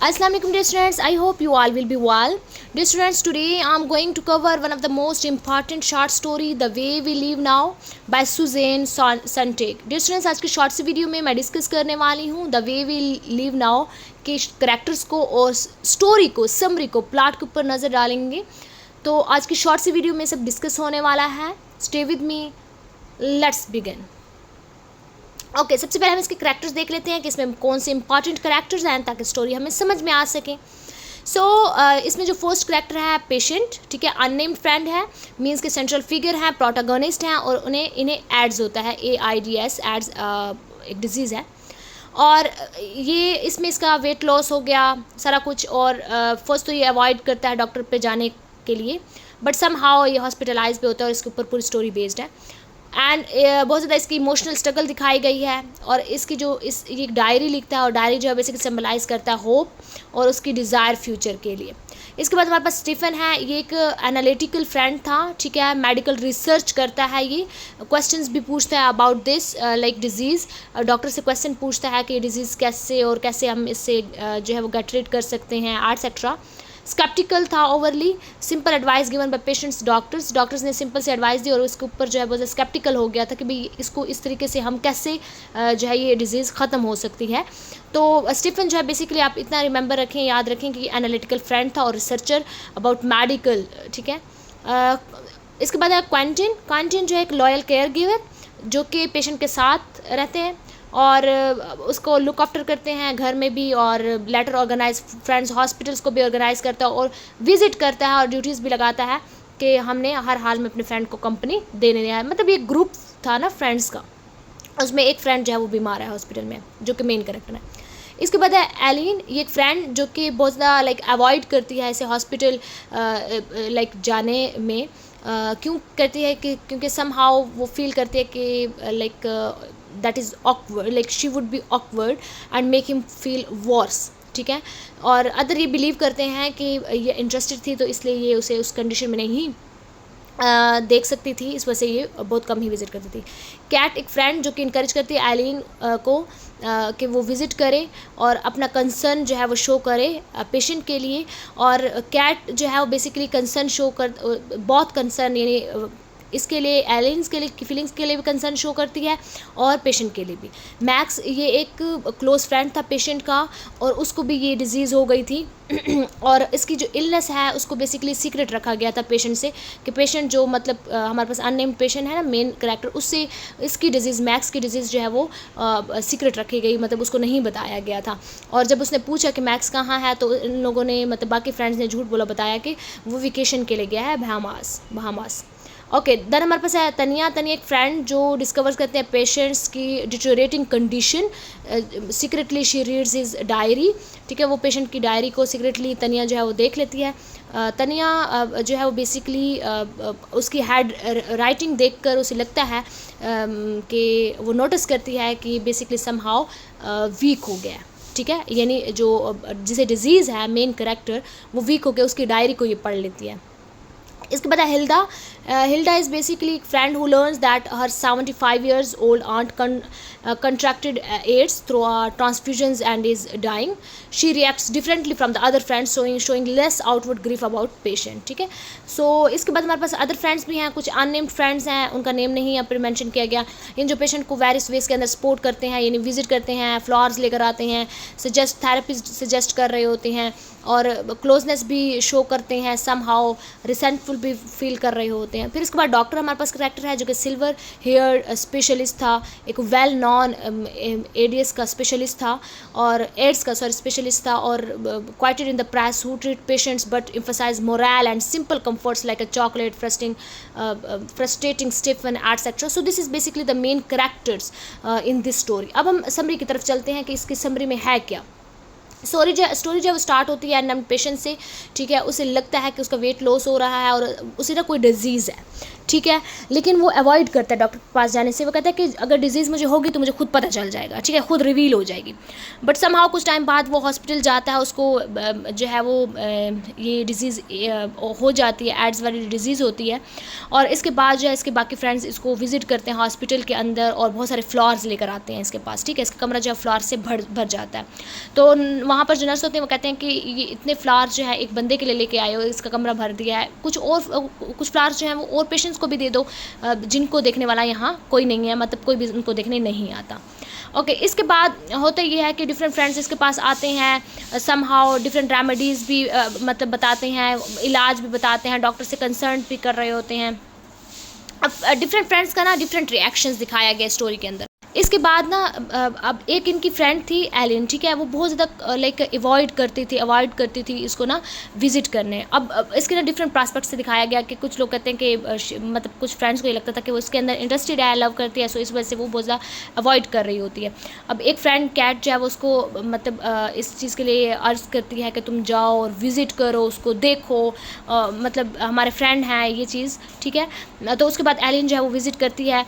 Assalamu alaikum dear students, I hope you all will be well. Dear students, today I am going to cover one of the most important short story, The Way We Live Now by Suzanne Sontag. Dear students, आज की short सी video में मैं discuss करने वाली हूँ the way we live now के characters को और स्टोरी को, समरी को, प्लॉट के ऊपर नज़र डालेंगे. तो आज की शॉर्ट सी वीडियो में सब डिस्कस होने वाला है. Stay with me, let's begin. Okay, सबसे पहले हम इसके करैक्टर्स देख लेते हैं कि इसमें कौन से इंपॉर्टेंट करैक्टर्स हैं ताकि स्टोरी हमें समझ में आ सके. इसमें जो फर्स्ट करैक्टर है पेशेंट, ठीक है, अननेम्ड फ्रेंड है, मींस के सेंट्रल फिगर है, प्रोटोगोनिस्ट हैं और इन्हें एड्स होता है, AIDS एड्स एक डिजीज़ है. और ये इसमें इसका वेट लॉस हो गया सारा कुछ. और फर्स्ट तो ये अवॉइड करता है डॉक्टर पे जाने के लिए, बट सम हाउ ये हॉस्पिटलाइज पे होता है और इसके ऊपर पूरी स्टोरी बेस्ड है. एंड बहुत ज़्यादा इसकी इमोशनल स्ट्रगल दिखाई गई है. और इसकी जो ये डायरी लिखता है और डायरी जो है बेसिकली सिंबलाइज करता है होप और उसकी डिज़ायर फ्यूचर के लिए. इसके बाद हमारे पास स्टीफन है. ये एक एनालिटिकल फ्रेंड था, ठीक है, मेडिकल रिसर्च करता है. ये क्वेश्चंस भी पूछता है about this like disease. Doctor से क्वेश्चन पूछता है कि डिजीज़ कैसे और कैसे हम इससे जो है वो गेट रीड कर सकते हैं, एटसेट्रा. स्केप्टिकल था overly. Simple advice given by patients doctors ने सिंपल से एडवाइस दी और उसके ऊपर जो है बहुत स्केप्टिकल हो गया था कि भाई इसको इस तरीके से हम कैसे जो है ये डिजीज़ ख़त्म हो सकती है. तो स्टीफन जो है बेसिकली आप इतना रिमेंबर रखें, याद रखें कि एनालिटिकल फ्रेंड था और रिसर्चर अबाउट मेडिकल, ठीक है. इसके बाद है क्वेंटिन जो है एक लॉयल केयर गिवर जो कि पेशेंट के साथ रहते हैं और उसको लुक आफ्टर करते हैं घर में भी, और लेटर ऑर्गेनाइज फ्रेंड्स हॉस्पिटल्स को भी ऑर्गेनाइज करता है और विजिट करता है और ड्यूटीज़ भी लगाता है कि हमने हर हाल में अपने फ्रेंड को कंपनी देने है. मतलब ये ग्रुप था ना फ्रेंड्स का, उसमें एक फ्रेंड जो है वो बीमार है हॉस्पिटल में, जो कि मेन कैरेक्टर है. इसके बाद है एलिन. ये एक फ्रेंड जो कि बहुत ज़्यादा लाइक अवॉइड करती है ऐसे हॉस्पिटल लाइक जाने में. क्यों करती है कि क्योंकि सम हाउ वो फील करती है कि like that is awkward, like she would be awkward and make him feel worse, ठीक है. और अदर ये बिलीव करते हैं कि ये इंटरेस्टेड थी तो इसलिए ये उसे उस कंडीशन में नहीं देख सकती थी, इस वजह से ये बहुत कम ही विज़िट करती थी. कैट एक फ्रेंड जो कि इनकरेज करती है एलिन को कि वो विज़िट करे और अपना कंसर्न जो है वो शो करे पेशेंट के लिए. और कैट जो है वो बेसिकली कंसर्न शो कर, बहुत कंसर्न, यानी इसके लिए एलिन्स के लिए की फीलिंग्स के लिए भी कंसर्न शो करती है और पेशेंट के लिए भी. मैक्स ये एक क्लोज फ्रेंड था पेशेंट का और उसको भी ये डिज़ीज़ हो गई थी और इसकी जो इलनेस है उसको बेसिकली सीक्रेट रखा गया था पेशेंट से कि पेशेंट जो मतलब हमारे पास अननेम्ड पेशेंट है ना मेन कैरेक्टर, उससे इसकी डिज़ीज़ मैक्स की डिज़ीज़ जो है वो सीक्रेट रखी गई, मतलब उसको नहीं बताया गया था. और जब उसने पूछा कि मैक्स कहाँ है तो इन लोगों ने, मतलब बाकी फ्रेंड्स ने झूठ बोला, बताया कि वो वेकेशन के लिए गया है बहामास. ओके, देन हमारे पास है तनिया एक फ्रेंड जो डिस्कवर करते हैं पेशेंट्स की deteriorating condition. Secretly she reads his diary, ठीक है, वो पेशेंट की डायरी को सीक्रेटली तनिया जो है वो देख लेती है. तनिया जो है वो बेसिकली उसकी हैड राइटिंग देखकर उसे लगता है कि वो नोटिस करती है कि बेसिकली समहाउ वीक हो गया, ठीक है, यानी जो जिसे डिजीज़ है मेन कैरेक्टर वो वीक हो गया, उसकी डायरी को ये पढ़ लेती है. इसके बाद Hilda is basically friend who learns that her 75 years old aunt contracted AIDS through transfusions and is dying. She reacts differently from the other friends, showing less outward grief about patient, ठीक है. इसके बाद हमारे पास other friends भी हैं, कुछ unnamed friends हैं, उनका नेम नहीं यहाँ पर मेंशन किया गया. इन जो पेशेंट को वेरियस वेज के अंदर सपोर्ट करते हैं, यानी विजिट करते हैं, फ्लावर्स लेकर आते हैं, थेरेपिस्ट सजेस्ट कर रहे होते हैं और क्लोजनेस भी शो करते हैं, सम हाउ रिसेंटफुल भी फील कर रहे होते हैं. फिर इसके बाद डॉक्टर हमारे पास कैरेक्टर है जो कि सिल्वर हेयर स्पेशलिस्ट था, एक वेल नॉन एडीएस का स्पेशलिस्ट था और एड्स का स्पेशलिस्ट था और quoted in the press who treat patients but emphasize moral and simple comforts like a chocolate frustrating Stephen etcetera. So this is basically the main characters in this story. अब हम summary की तरफ चलते हैं कि इसकी समरी में है क्या. स्टोरी जब स्टार्ट होती है अननेम्ड पेशेंट से, ठीक है, उसे लगता है कि उसका वेट लॉस हो रहा है और उसे ना कोई डिजीज़ है, ठीक है, लेकिन वो अवॉइड करता है डॉक्टर के पास जाने से। वो कहता है कि अगर डिजीज़ मुझे होगी तो मुझे खुद पता चल जाएगा, ठीक है, खुद रिवील हो जाएगी। बट समहाउ कुछ टाइम बाद वो हॉस्पिटल जाता है, उसको जो है वो ये डिज़ीज़ हो जाती है, एड्स वाली डिज़ीज़ होती है। और इसके बाद जो है इसके बाकी फ्रेंड्स इसको विज़िट करते हैं हॉस्पिटल के अंदर और बहुत सारे फ्लावर्स लेकर आते हैं इसके पास, ठीक है। इसका कमरा जो है फ्लावर से भर जाता है। तो वहाँ पर जो नर्स होते हैं वो कहते हैं कि ये इतने फ्लावर्स जो है एक बंदे के लिए लेके आए हो, इसका कमरा भर दिया है, कुछ फ्लावर्स जो हैं वो और पेशेंट्स को भी दे दो जिनको देखने वाला यहाँ कोई नहीं है, मतलब कोई भी उनको देखने नहीं आता। ओके, इसके बाद होता ये है कि डिफरेंट फ्रेंड्स इसके पास आते हैं, समहाउ डिफरेंट रेमेडीज़ भी मतलब बताते हैं, इलाज भी बताते हैं, डॉक्टर से कंसर्न भी कर रहे होते हैं। अब डिफरेंट फ्रेंड्स का ना डिफरेंट रिएक्शंस दिखाया गया स्टोरी के अंदर। इसके बाद ना अब एक इनकी फ्रेंड थी एलिन, ठीक है, वो बहुत ज़्यादा लाइक अवॉइड करती थी इसको ना विज़िट करने। अब इसके ना डिफरेंट प्रॉस्पेक्ट से दिखाया गया कि कुछ लोग कहते हैं कि मतलब कुछ फ्रेंड्स को ये लगता था कि वो इसके अंदर इंटरेस्टेड है, लव करती है, सो इस वजह से वो बहुत ज़्यादा अवॉइड कर रही होती है। अब एक फ्रेंड कैट जो है वो उसको मतलब इस चीज़ के लिए अर्ज करती है कि तुम जाओ और विज़िट करो, उसको देखो, मतलब हमारे फ्रेंड हैं ये चीज़, ठीक है। तो उसके बाद एलिन जो है वो विज़िट करती है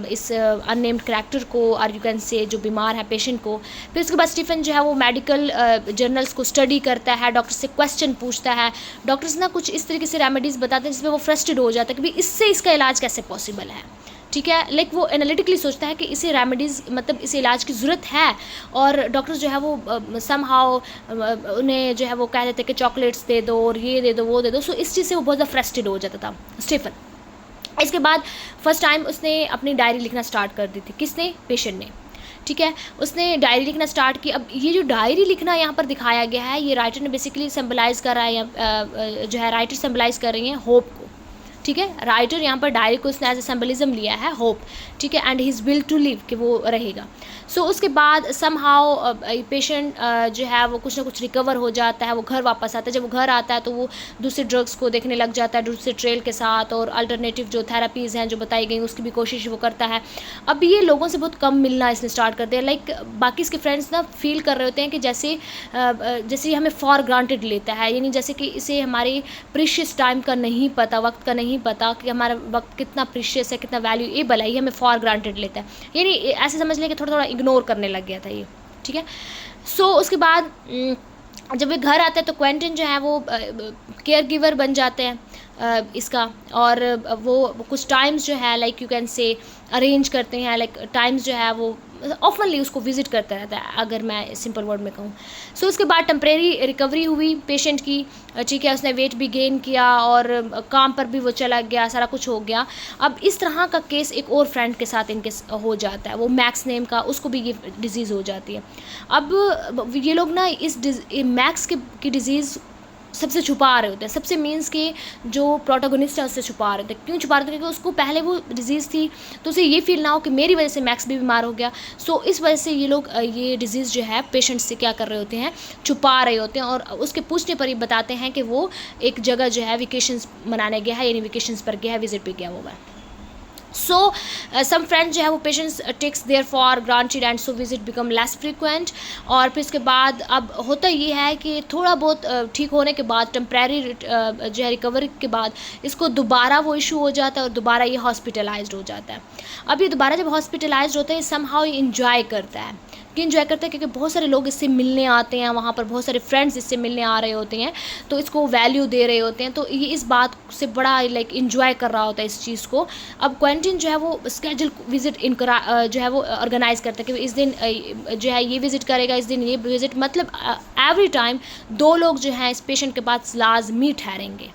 इस अननेम्ड करैक्टर को, और यू कैन से जो बीमार है पेशेंट को। फिर उसके बाद स्टीफन जो है वो मेडिकल जर्नल्स को स्टडी करता है, डॉक्टर से क्वेश्चन पूछता है। डॉक्टर्स ना कुछ इस तरीके से रेमेडीज़ बताते हैं जिसमें वो फ्रस्ट्रेट हो जाता है कि भाई इससे इसका इलाज कैसे पॉसिबल है, ठीक है। लाइक वो एनालिटिकली सोचता है कि इसे रेमेडीज़ मतलब इसे इलाज की ज़रूरत है, और डॉक्टर्स जो है वो समहाउ उन्हें जो है वो कह देते हैं कि चॉकलेट्स दे दो और ये दे दो वो दे दो। सो इस चीज़ से वो बहुत ज़्यादा फ्रस्ट्रेट हो जाता था स्टीफन। इसके बाद फर्स्ट टाइम उसने अपनी डायरी लिखना स्टार्ट कर दी थी। किसने? पेशेंट ने, ठीक है। उसने डायरी लिखना स्टार्ट की। अब ये जो डायरी लिखना यहाँ पर दिखाया गया है, ये राइटर ने बेसिकली सिंबलाइज़ कर रहा है, जो है राइटर सिंबलाइज़ कर रही हैं होप को, ठीक है। राइटर यहाँ पर डायरी को उसने एज ए सिंबलिज्म लिया है होप, ठीक है, and his will to live, कि वो रहेगा। सो उसके बाद समहाउ पेशेंट जो है वो कुछ ना कुछ रिकवर हो जाता है, वो घर वापस आता है। जब वो घर आता है तो वो दूसरे ड्रग्स को देखने लग जाता है, दूसरे ट्रेल के साथ, और अल्टरनेटिव जो थेरापीज़ हैं जो बताई गई उसकी भी कोशिश वो करता है। अब ये लोगों से बहुत कम मिलना इसने स्टार्ट कर दिया। लाइक बाकी इसके फ्रेंड्स ना फील कर रहे होते हैं कि जैसे जैसे हमें फॉर ग्रांटेड लेता है, यानी जैसे कि इसे हमारे प्रीशियस टाइम का नहीं पता, वक्त का नहीं पता कि हमारा वक्त कितना प्रीशियस है, कितना वैल्यूएबल है, ये हमें फॉर ग्रांटेड लेता है। यानी ऐसे समझ लें कि थोड़ा थोड़ा इग्नोर करने लग गया था ये, ठीक है। सो उसके बाद जब वे घर आते हैं तो क्वेंटिन जो है वो केयर गिवर बन जाते हैं इसका, और वो कुछ टाइम्स जो है like you can say arrange करते हैं, लाइक टाइम्स जो है वो ऑफनली उसको विज़िट करता रहता है, अगर मैं सिंपल वर्ड में कहूँ। सो उसके बाद टेम्प्रेरी रिकवरी हुई पेशेंट की, ठीक है, उसने वेट भी गेन किया और काम पर भी वो चला गया, सारा कुछ हो गया। अब इस तरह का केस एक और फ्रेंड के साथ इनके हो जाता है, वो मैक्स नेम का, उसको भी ये डिज़ीज़ हो जाती है। अब ये लोग ना इस मैक्स की डिज़ीज़ सबसे छुपा रहे होते हैं, सबसे मीन्स के जो प्रोटोगोनिस्ट है उससे छुपा रहे थे। क्यों छुपा रहे थे? क्योंकि उसको पहले वो डिज़ीज़ थी तो उसे ये फील ना हो कि मेरी वजह से मैक्स भी बीमार हो गया। सो इस वजह से ये लोग ये डिज़ीज़ जो है पेशेंट से क्या कर रहे होते हैं, छुपा रहे होते हैं। और उसके पूछने पर ही बताते हैं कि वो एक जगह जो है वेकेशंस मनाने गया है, यानी वेकेशंस पर गया है, विजिट पे गया हुआ है। सो सम फ्रेंड्स जो है वो patients takes their for granted and so visit become less frequent. और फिर इसके बाद अब होता ये है कि थोड़ा बहुत ठीक होने के बाद, टेम्प्रेरी जो है रिकवरी के बाद, इसको दोबारा वो इशू हो जाता है और दोबारा ये हॉस्पिटलाइज्ड हो जाता है। अब ये दोबारा जब हॉस्पिटलाइज्ड होता है समहाउ ये इन्जॉय करता है। कि इन्जॉय करते हैं क्योंकि बहुत सारे लोग इससे मिलने आते हैं, वहाँ पर बहुत सारे फ्रेंड्स इससे मिलने आ रहे होते हैं, तो इसको वैल्यू दे रहे होते हैं। तो ये इस बात से बड़ा लाइक इन्जॉय कर रहा होता है इस चीज़ को। अब क्वेंटिन जो है वो स्केड्यूल विज़िट जो है वो ऑर्गेनाइज़ करता है कि इस दिन जो है ये विज़िट करेगा, इस दिन ये विज़िट, मतलब एवरी टाइम दो लोग जो हैं इस पेशेंट के पास लाजमी ठहरेंगे,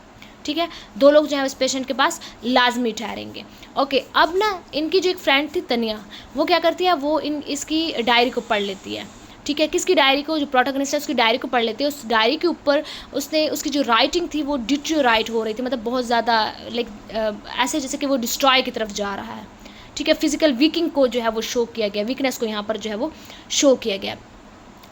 ठीक है, दो लोग जो हैं इस पेशेंट के पास लाजमी ठहरेंगे। ओके, अब ना इनकी जो एक फ्रेंड थी तनिया, वो क्या करती है, वो इसकी डायरी को पढ़ लेती है, ठीक है। किसकी डायरी को? जो प्रोटोगनिस्ट है उसकी डायरी को पढ़ लेती है। उस डायरी के ऊपर उसकी जो राइटिंग थी वो डिटोराइट हो रही थी, मतलब बहुत ज़्यादा लाइक ऐसे जैसे कि वो डिस्ट्रॉय की तरफ जा रहा है, ठीक है। फिजिकल वीकिंग को जो है वो शो किया गया, वीकनेस को यहाँ पर जो है वो शो किया गया।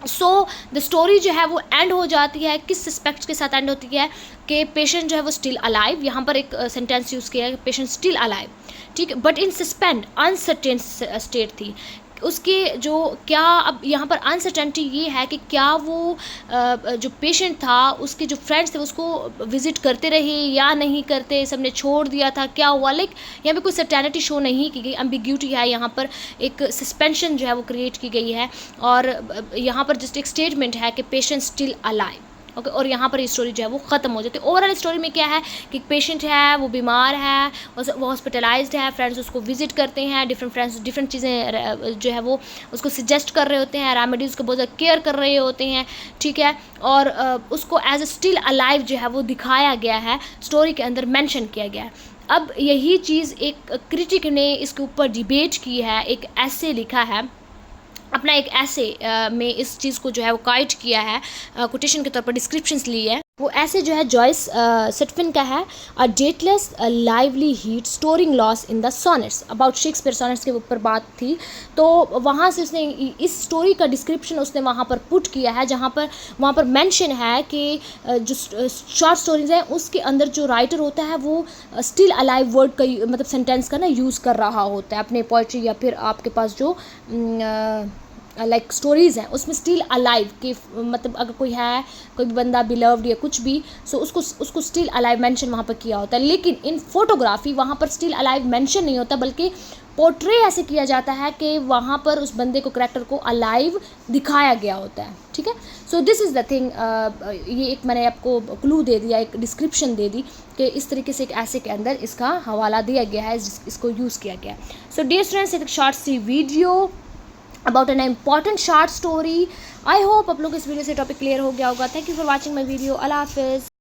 सो द स्टोरी जो है वो एंड हो जाती है। किस सस्पेक्ट के साथ एंड होती है कि पेशेंट जो है वो स्टिल अलाइव, यहाँ पर एक सेंटेंस यूज़ किया है, पेशेंट स्टिल अलाइव, ठीक है, but in suspend uncertain state थी। उसके जो क्या, अब यहाँ पर अनसर्टेनिटी ये है कि क्या वो जो पेशेंट था उसके जो फ्रेंड्स थे उसको विज़िट करते रहे या नहीं करते, सबने छोड़ दिया था, क्या हुआ, लाइक यहाँ पे कोई सर्टेनिटी शो नहीं की गई, एम्बिग्यूटी है यहाँ पर, एक सस्पेंशन जो है वो क्रिएट की गई है। और यहाँ पर जस्ट एक स्टेटमेंट है कि पेशेंट स्टिल अलाइव, ओके, और यहाँ पर ये स्टोरी जो है वो ख़त्म हो जाती है। ओवरऑल स्टोरी में क्या है कि पेशेंट है, वो बीमार है, वो हॉस्पिटलाइज्ड है, फ्रेंड्स उसको विजिट करते हैं, डिफरेंट फ्रेंड्स डिफरेंट चीज़ें जो है वो उसको सजेस्ट कर रहे होते हैं, रेमेडीज़ उसको बहुत ज़्यादा केयर कर रहे होते हैं, ठीक है। और उसको एज ए स्टिल अलाइव जो है वो दिखाया गया है, स्टोरी के अंदर मैंशन किया गया है। अब यही चीज़ एक क्रिटिक ने इसके ऊपर डिबेट की है, एक ऐसे लिखा है, अपना एक ऐसे में इस चीज़ को जो है वो काइट किया है, कोटेशन के तौर पर डिस्क्रिप्शंस ली है। वो ऐसे जो है जॉयस सेटफिन का है, a dateless lively heat storing loss in the sonnets, about Shakespeare sonnets के ऊपर बात थी। तो वहाँ से उसने इस स्टोरी का डिस्क्रिप्शन उसने वहाँ पर पुट किया है, जहाँ पर वहाँ पर मेंशन है कि जो शॉर्ट स्टोरीज हैं उसके अंदर जो राइटर होता है वो स्टिल अलाइव वर्ड का मतलब सेंटेंस का ना यूज़ कर रहा होता है अपने पोइट्री या फिर आपके पास जो लाइक स्टोरीज़ हैं उसमें स्टिल अलाइव के मतलब अगर कोई है, कोई भी बंदा बिलव्ड या कुछ भी, सो उसको स्टिल अलाइव मेंशन वहाँ पर किया होता है। लेकिन इन फोटोग्राफी वहाँ पर स्टिल अलाइव मेंशन नहीं होता, बल्कि पोर्ट्रे ऐसे किया जाता है कि वहाँ पर उस बंदे को, करेक्टर को अलाइव दिखाया गया होता है, ठीक है। सो दिस इज़ द थिंग, ये एक मैंने आपको क्लू दे दिया, एक डिस्क्रिप्शन दे दी कि इस तरीके से एक ऐसे के अंदर इसका हवाला दिया गया है, इसको यूज़ किया गया है। सो डियर स्टूडेंट्स, एक शॉर्ट सी video about an important short story. I hope आप लोग इस वीडियो से टॉपिक क्लियर हो गया होगा। Thank you for watching my video. Allah हाफिज़।